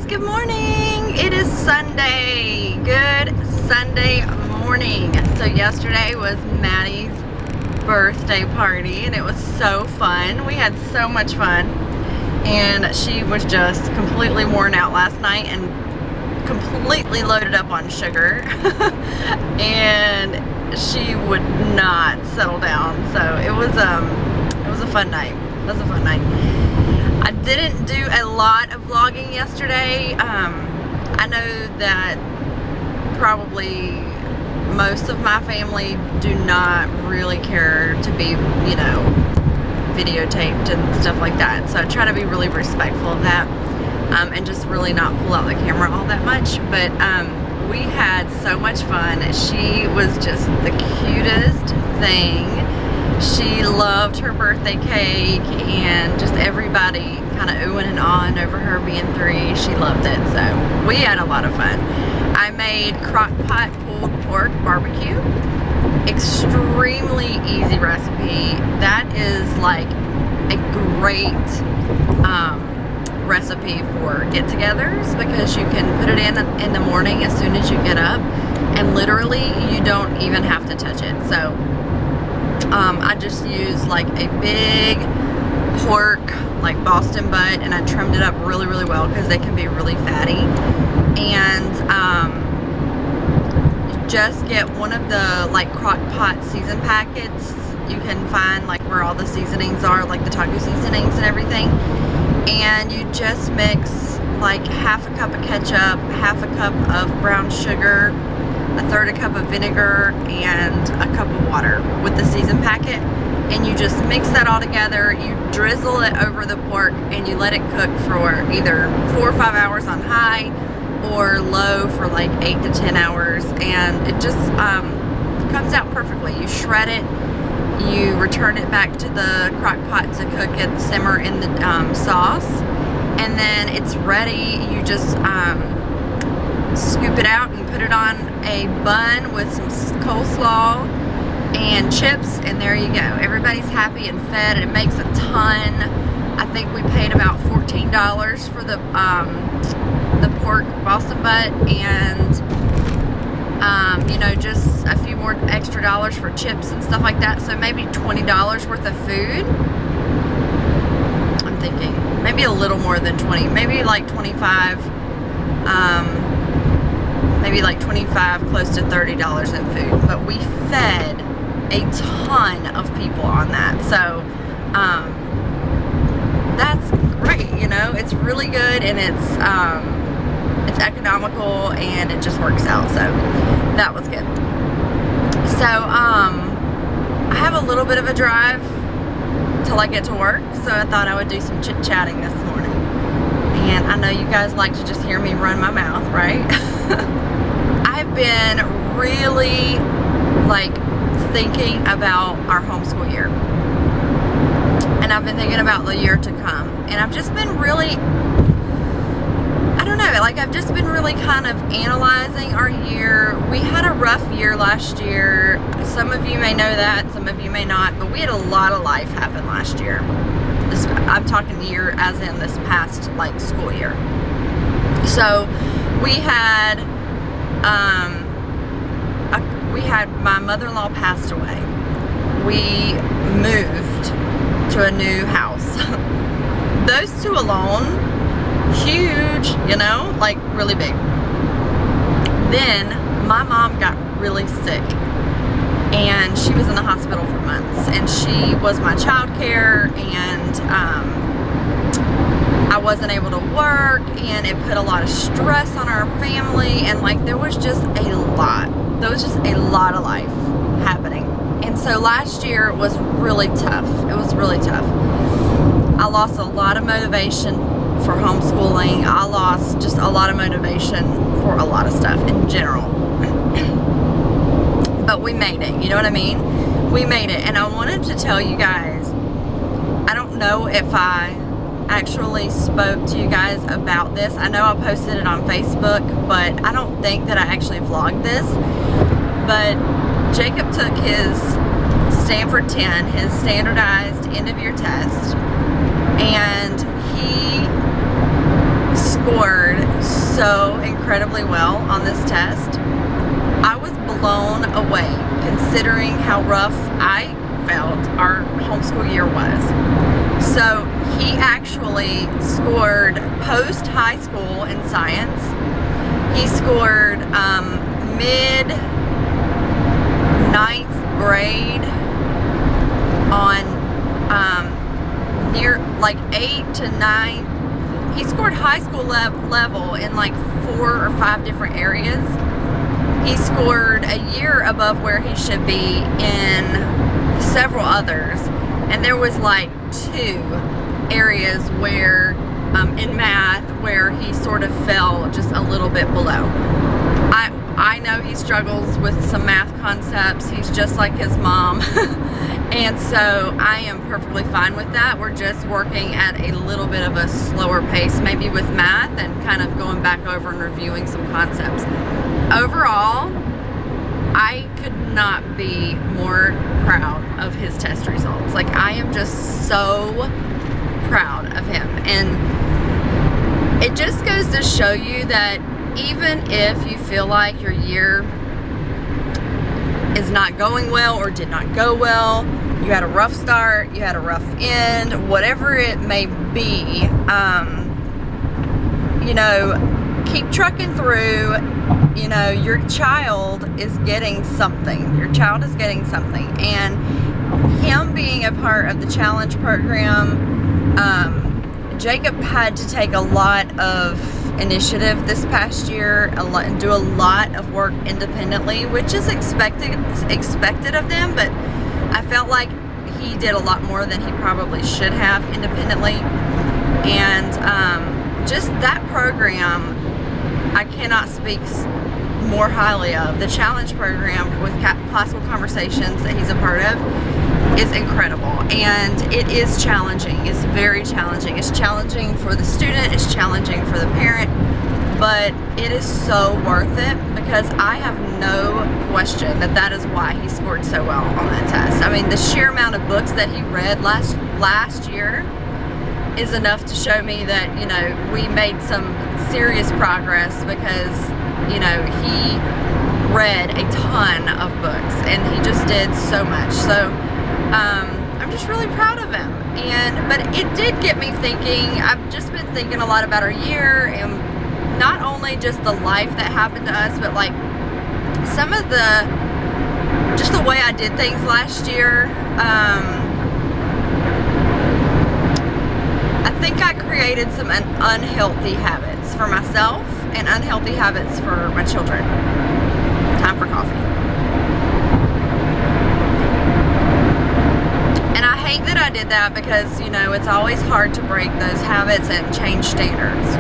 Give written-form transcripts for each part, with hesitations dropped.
Good morning. It is Sunday. Good Sunday morning. So yesterday was Maddie's birthday party and it was so fun. We had so much fun and she was just completely worn out last night and completely loaded up on sugar and she would not settle down. So it was a fun night. It was a fun night. I didn't do a lot of vlogging yesterday. I know that probably most of my family do not really care to be, you know, videotaped and stuff like that. So I try to be really respectful of that and just really not pull out the camera all that much. But we had so much fun. She was just the cutest thing. She loved her birthday cake and just everybody kind of oohing and ahhing over her being 3. She loved it. So we had a lot of fun. I made crockpot pulled pork barbecue. Extremely easy recipe. That is like a great recipe for get-togethers because you can put it in the morning as soon as you get up and literally you don't even have to touch it. So I just used like a big pork, like Boston butt, and I trimmed it up really, really well because they can be really fatty. And just get one of the like crock pot season packets you can find, like where all the seasonings are, like the taco seasonings and everything. And you just mix like half a cup of ketchup, half a cup of brown sugar, a third a cup of vinegar, and a cup of water with the season packet, and you just mix that all together. You drizzle it over the pork and you let it cook for either 4 or 5 hours on high or low for like 8 to 10 hours, and it just comes out perfectly. You shred it, you return it back to the crock pot to cook it, simmer in the sauce, and then it's ready. You just scoop it out and put it on a bun with some coleslaw and chips, and there you go. Everybody's happy and fed, and it makes a ton. I think we paid about $14 for the pork Boston butt, and you know, just a few more extra dollars for chips and stuff like that. So maybe $20 worth of food. I'm thinking maybe a little more than 20, maybe like 25. Maybe like 25, close to $30 in food. But we fed a ton of people on that. So that's great, you know. It's really good, and it's economical, and it just works out. So that was good. So I have a little bit of a drive till I get to work, so I thought I would do some chit-chatting this morning. And I know you guys like to just hear me run my mouth, right? I've been really like thinking about our homeschool year, and I've been thinking about the year to come, and I've just been really, I don't know, like I've just been really kind of analyzing our year. We had a rough year last year. Some of you may know that, some of you may not, but we had a lot of life happen last year. I'm talking year as in this past like school year. So we had my mother-in-law passed away. We moved to a new house. Those two alone, huge, you know, like really big. Then my mom got really sick and she was in the hospital for months, and she was my child care, and I wasn't able to work, and it put a lot of stress on our family, and like there was just a lot of life happening. And so last year was really tough. It was really tough. I lost a lot of motivation for homeschooling. I lost just a lot of motivation for a lot of stuff in general. But we made it, you know what I mean? We made it. And I wanted to tell you guys, I don't know if I actually spoke to you guys about this. I know I posted it on Facebook, but I don't think that I actually vlogged this. But Jacob took his Stanford 10, his standardized end of year test, and he scored so incredibly well on this test. I was blown away considering how rough I felt our homeschool year was. So he actually scored post high school in science. He scored mid 9th grade on near like 8 to 9. He scored high school level in like 4 or 5 different areas. He scored a year above where he should be in several others, and there was like 2 areas where in math where he sort of fell just a little bit below. I know he struggles with some math concepts. He's just like his mom. And so I am perfectly fine with that. We're just working at a little bit of a slower pace, maybe with math, and kind of going back over and reviewing some concepts. Overall, I could not be more proud of his test results. Like, I am just so proud of him. And it just goes to show you that even if you feel like your year is not going well or did not go well, you had a rough start, you had a rough end, whatever it may be, you know, keep trucking through. You know, your child is getting something. Your child is getting something. And him being a part of the challenge program, Jacob had to take a lot of initiative this past year, do a lot of work independently, which is expected of them, but I felt like he did a lot more than he probably should have independently. And just that program, I cannot speak more highly of. The challenge program with Classical Conversations that he's a part of is incredible, and it is challenging. It's very challenging. It's challenging for the student, it's challenging for the parent, but it is so worth it, because I have no question that that is why he scored so well on that test. I mean, the sheer amount of books that he read last year is enough to show me that, you know, we made some serious progress, because, you know, he read a ton of books and he just did so much. So I'm just really proud of him. But it did get me thinking. I've just been thinking a lot about our year, and not only just the life that happened to us, but like some of just the way I did things last year. I think I created some unhealthy habits for myself and unhealthy habits for my children. Time for coffee. And I hate that I did that, because, you know, it's always hard to break those habits and change standards.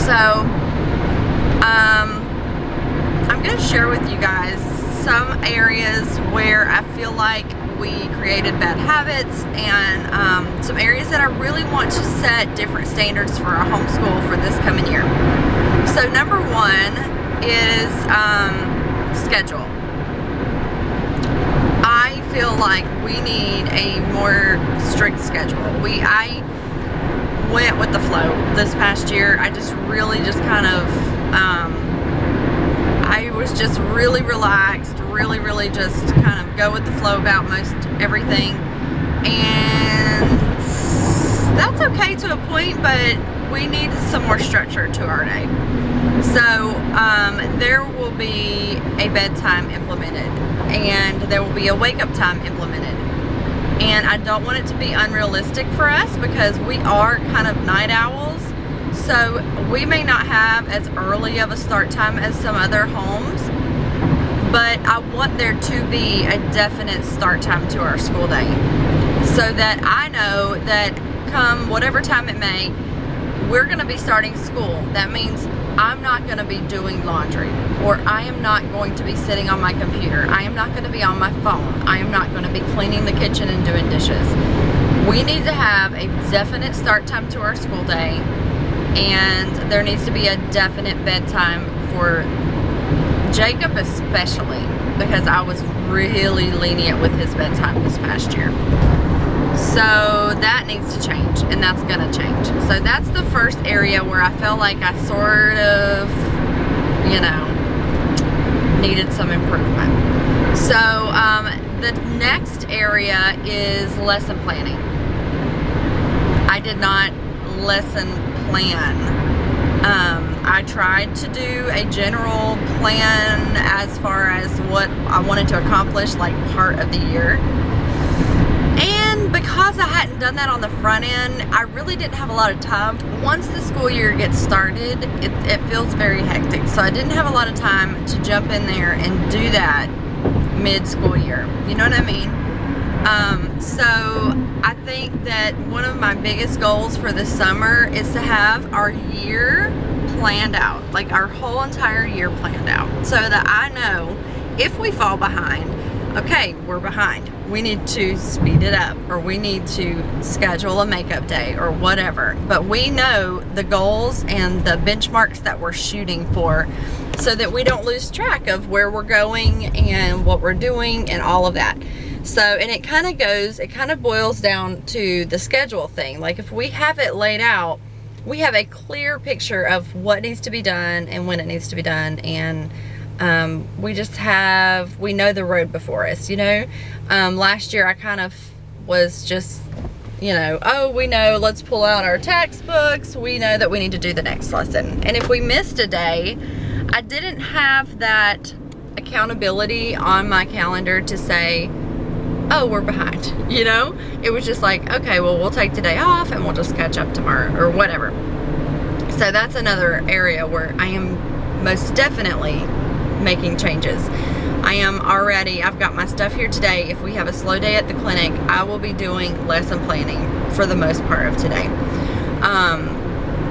So, I'm going to share with you guys some areas where I feel like we created bad habits, and some areas that I really want to set different standards for our homeschool for this coming year. So number 1 is schedule. I feel like we need a more strict schedule. I went with the flow this past year. I just really just kind of I was just really relaxed, really just kind of go with the flow about most everything, and that's okay to a point, but we need some more structure to our day. So there will be a bedtime implemented, and there will be a wake-up time implemented, and I don't want it to be unrealistic for us, because we are kind of night owls. So we may not have as early of a start time as some other homes, but I want there to be a definite start time to our school day, so that I know that come whatever time it may, we're going to be starting school. That means I'm not going to be doing laundry, or I am not going to be sitting on my computer. I am not going to be on my phone. I am not going to be cleaning the kitchen and doing dishes. We need to have a definite start time to our school day, and there needs to be a definite bedtime for Jacob especially, because I was really lenient with his bedtime this past year. So that needs to change. and that's gonna change. So that's the first area where I felt like I sort of, you know, needed some improvement. So the next area is lesson planning. I did not lesson plan. I tried to do a general plan as far as what I wanted to accomplish, like part of the year. And because I hadn't done that on the front end, I really didn't have a lot of time. Once the school year gets started, it feels very hectic. So I didn't have a lot of time to jump in there and do that mid-school year. You know what I mean? So I think that one of my biggest goals for the summer is to have our year planned out, like our whole entire year planned out, so that I know if we fall behind, okay, we're behind, we need to speed it up, or we need to schedule a makeup day or whatever, but we know the goals and the benchmarks that we're shooting for, so that we don't lose track of where we're going and what we're doing and all of that. So, and it kind of boils down to the schedule thing. Like if we have it laid out, we have a clear picture of what needs to be done and when it needs to be done, and we know the road before us, you know. Last year I kind of was just, you know, oh, we know, let's pull out our textbooks, we know that we need to do the next lesson. And if we missed a day, I didn't have that accountability on my calendar to say, oh, we're behind, you know. It was just like, okay, well, we'll take today off and we'll just catch up tomorrow or whatever. So that's another area where I am most definitely making changes. I've got my stuff here today. If we have a slow day at the clinic, I will be doing lesson planning for the most part of today.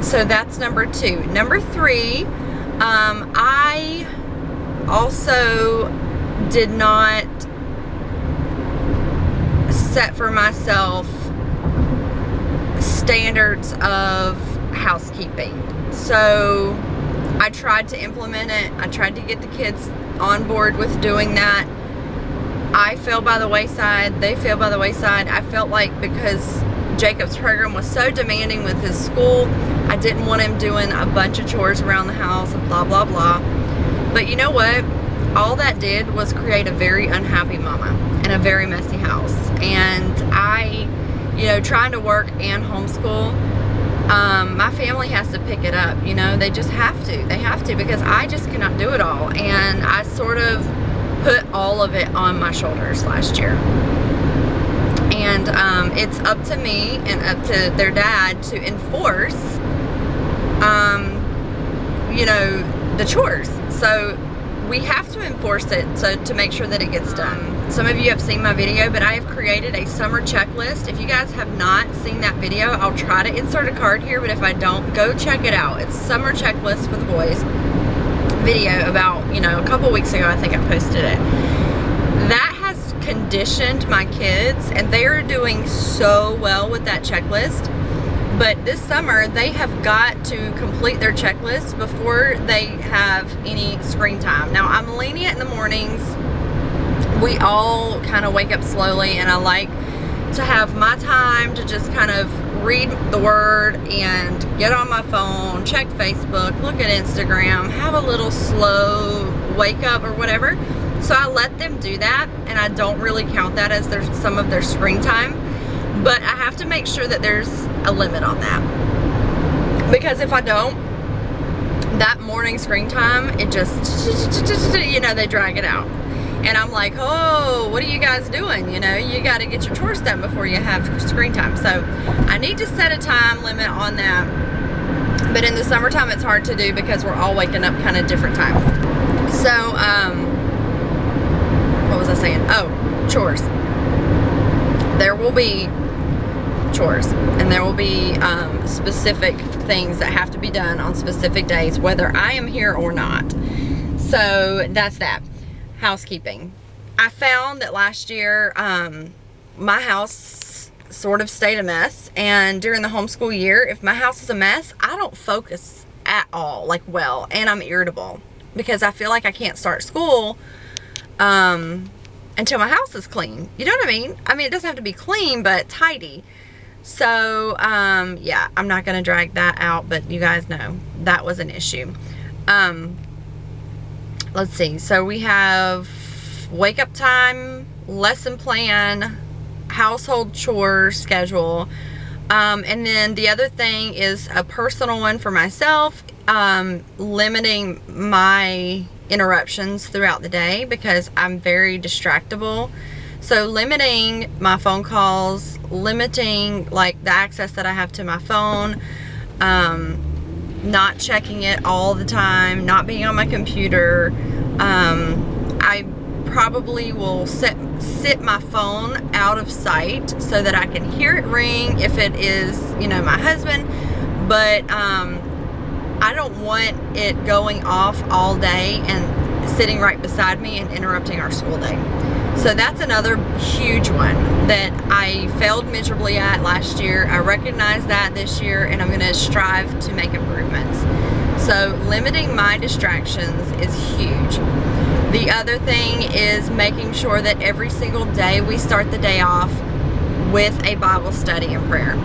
So that's number 2. Number 3, I also did not set for myself standards of housekeeping. So I tried to implement it. I tried to get the kids on board with doing that. I fell by the wayside. They fell by the wayside. I felt like because Jacob's program was so demanding with his school, I didn't want him doing a bunch of chores around the house and blah, blah, blah. But you know what? All that did was create a very unhappy mama and a very messy house. And I, you know, trying to work and homeschool, my family has to pick it up, you know. They just have to. They have to, because I just cannot do it all. And I sort of put all of it on my shoulders last year. And it's up to me and up to their dad to enforce, you know, the chores. So we have to enforce it to make sure that it gets done. Some of you have seen my video, but I have created a summer checklist. If you guys have not seen that video, I'll try to insert a card here, but if I don't, go check it out. It's summer checklist for the boys video about, you know, a couple weeks ago I think I posted it. That has conditioned my kids, and they are doing so well with that checklist. But this summer, they have got to complete their checklist before they have any screen time. Now, I'm lenient in the mornings. We all kind of wake up slowly, and I like to have my time to just kind of read the word and get on my phone, check Facebook, look at Instagram, have a little slow wake up or whatever. So I let them do that, and I don't really count that as some of their screen time. But I have to make sure that there's a limit on that, because if I don't, that morning screen time, it just, you know, they drag it out. And I'm like, oh, what are you guys doing? You know, you got to get your chores done before you have screen time. So I need to set a time limit on that. But in the summertime, it's hard to do because we're all waking up kind of different times. So, what was I saying? Oh, chores. There will be chores, and there will be specific things that have to be done on specific days, whether I am here or not. So that's that. Housekeeping. I found that last year my house sort of stayed a mess, and during the homeschool year, if my house is a mess, I don't focus at all, like, well, and I'm irritable because I feel like I can't start school until my house is clean. You know what I mean? I mean, it doesn't have to be clean, but tidy. So, yeah, I'm not going to drag that out, but you guys know that was an issue. Let's see. So we have wake up time, lesson plan, household chores schedule. And then the other thing is a personal one for myself, limiting my interruptions throughout the day because I'm very distractible. So limiting my phone calls, limiting like the access that I have to my phone, not checking it all the time, not being on my computer. I probably will sit my phone out of sight so that I can hear it ring if it is, you know, my husband, but I don't want it going off all day and sitting right beside me and interrupting our school day. So that's another huge one that I failed miserably at last year. I recognize that this year, and I'm going to strive to make improvements. So limiting my distractions is huge. The other thing is making sure that every single day we start the day off with a Bible study and prayer.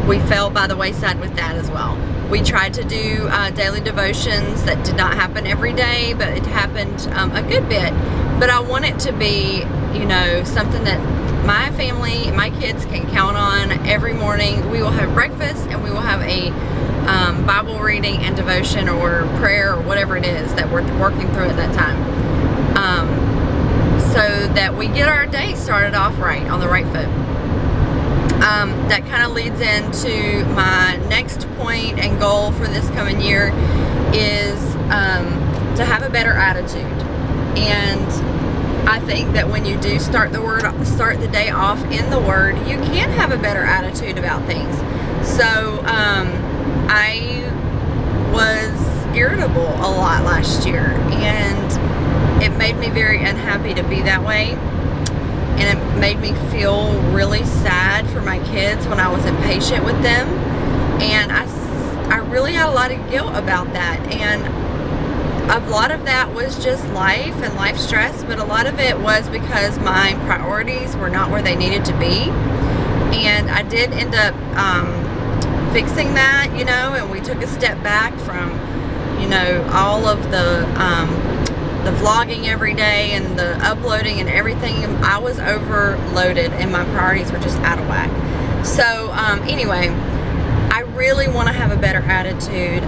We fell by the wayside with that as well. We tried to do daily devotions. That did not happen every day, but it happened a good bit. But I want it to be, you know, something that my family, my kids can count on every morning. We will have breakfast and we will have a Bible reading and devotion or prayer or whatever it is that we're working through at that time. So that we get our day started off right, on the right foot. That kind of leads into my next point and goal for this coming year is to have a better attitude. And I think that when you do start the day off in the Word, you can have a better attitude about things. So I was irritable a lot last year, and it made me very unhappy to be that way. And it made me feel really sad for my kids when I was impatient with them. And I really had a lot of guilt about that. And a lot of that was just life and life stress, but a lot of it was because my priorities were not where they needed to be. And I did end up fixing that, you know, and we took a step back from, you know, all of the vlogging every day and the uploading and everything. I was overloaded and my priorities were just out of whack. So anyway, I really want to have a better attitude.